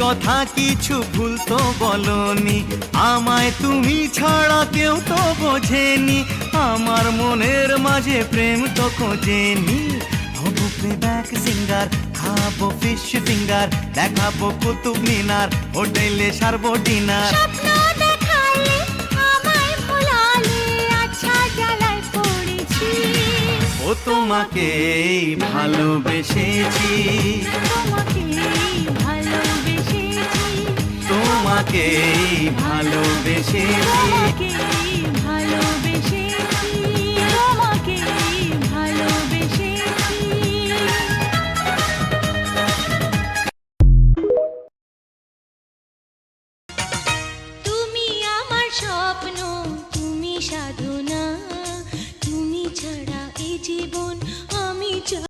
কথা কিছু ভুল তো বলনি, আমায় তুমি ছাড়া কেউ তো বোঝেনি, আমার মনের মাঝে প্রেম তো খোঁজেনি। হবো প্লেব্যাক সিঙ্গার, খাবো ফিশ ফিঙ্গার, দেখাবো কুতুব মিনার, হোটেলে সারবো ডিনার। স্বপ্ন দেখালে আমায় ভোলালে, আচ্ছা জ্বালায় পড়েছি। ও তোমাকেই ভালোবেসেছি, তোমাকেই ভালোবেসেছি, তোমাকেই ভালোবেসেছি। তোমাকেই